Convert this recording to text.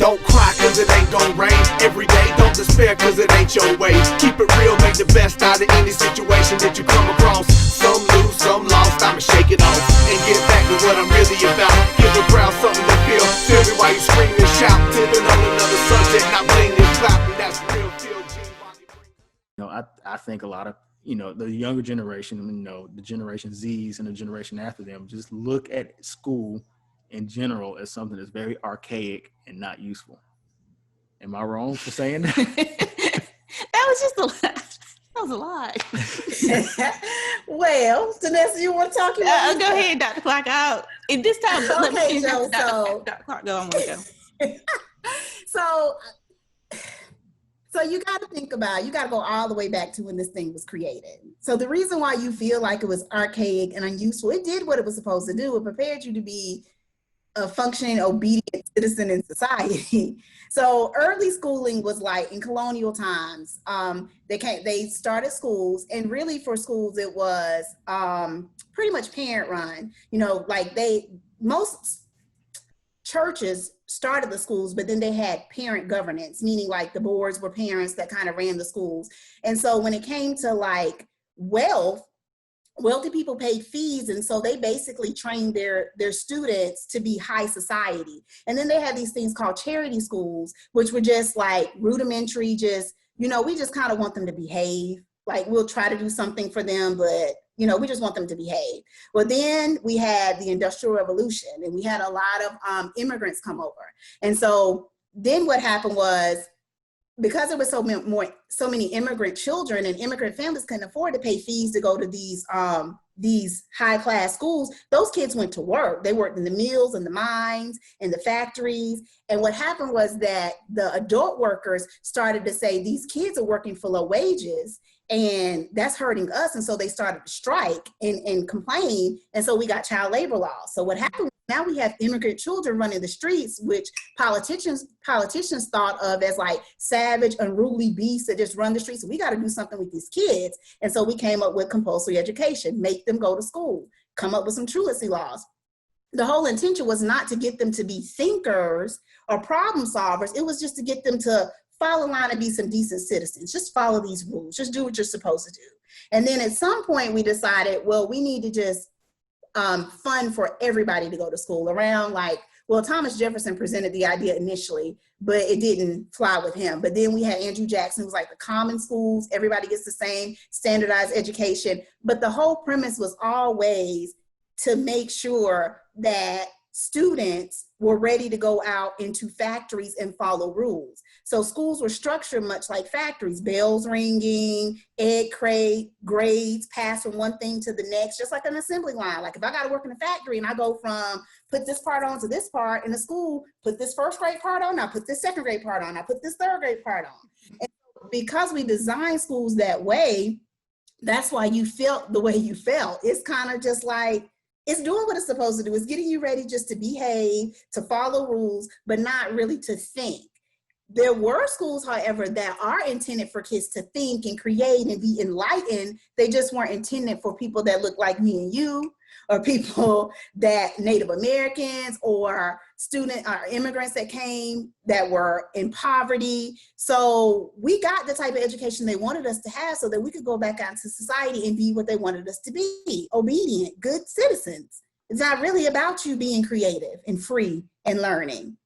Don't cry cause it ain't gon' rain every day. Don't despair cause it ain't your way. Keep it real, make the best out of any situation that you come across. Some lose, some lost, I'ma shake it off and get back to what I'm really about. Give the crowd something to feel. Tell me why you scream and shout. Tipping on another subject, not playing this clap, and that's real feel. I think a lot of, the younger generation, the Generation Zs and the generation after them, just look at school in general as something that's very archaic and not useful. Am I wrong for saying that? That was just a lie. That was a lie. Well, JoNessa, you want to talk about Go ahead, Dr. Clark. At this time, okay, Joe. Dr. Clark, go. I'm going to go. So you got to think about, you got to go all the way back to when this thing was created. So the reason why you feel like it was archaic and unuseful, it did what it was supposed to do. It prepared you to be a functioning, obedient citizen in society. So early schooling was like in colonial times. They started schools, and really for schools it was pretty much parent run. Most churches started the schools, but then they had parent governance, meaning like the boards were parents that kind of ran the schools. And so when it came to like wealthy people paid fees, and so they basically trained their students to be high society. And then they had these things called charity schools, which were just like rudimentary, we just kind of want them to behave. Like we'll try to do something for them, but we just want them to behave. Well, then we had the Industrial Revolution, and we had a lot of immigrants come over. And so then what happened was, because there were so many immigrant children, and immigrant families couldn't afford to pay fees to go to these high class schools, those kids went to work. They worked in the mills and the mines and the factories. And what happened was that the adult workers started to say, these kids are working for low wages, and that's hurting us. And so they started to strike and complain. And so we got child labor laws. So what happened, now we have immigrant children running the streets, which politicians thought of as like savage, unruly beasts that just run the streets. So we got to do something with these kids. And so we came up with compulsory education, make them go to school, come up with some truancy laws. The whole intention was not to get them to be thinkers or problem solvers. It was just to get them to follow line and be some decent citizens. Just follow these rules. Just do what you're supposed to do. And then at some point we decided, well, we need to just fund for everybody to go to school around Thomas Jefferson presented the idea initially, but it didn't fly with him. But then we had Andrew Jackson, who was like the common schools, everybody gets the same standardized education. But the whole premise was always to make sure that students were ready to go out into factories and follow rules. So schools were structured much like factories, bells ringing, egg crate, grades passed from one thing to the next, just like an assembly line. Like if I got to work in a factory and I go from put this part on to this part, in the school, put this first grade part on, I put this second grade part on, I put this third grade part on. And because we designed schools that way, that's why you felt the way you felt. It's kind of just like, it's doing what it's supposed to do. It's getting you ready just to behave, to follow rules, but not really to think. There were schools, however, that are intended for kids to think and create and be enlightened. They just weren't intended for people that look like me and you, or people that Native Americans or immigrants that came that were in poverty. So we got the type of education they wanted us to have so that we could go back out into society and be what they wanted us to be, obedient, good citizens. It's not really about you being creative and free and learning.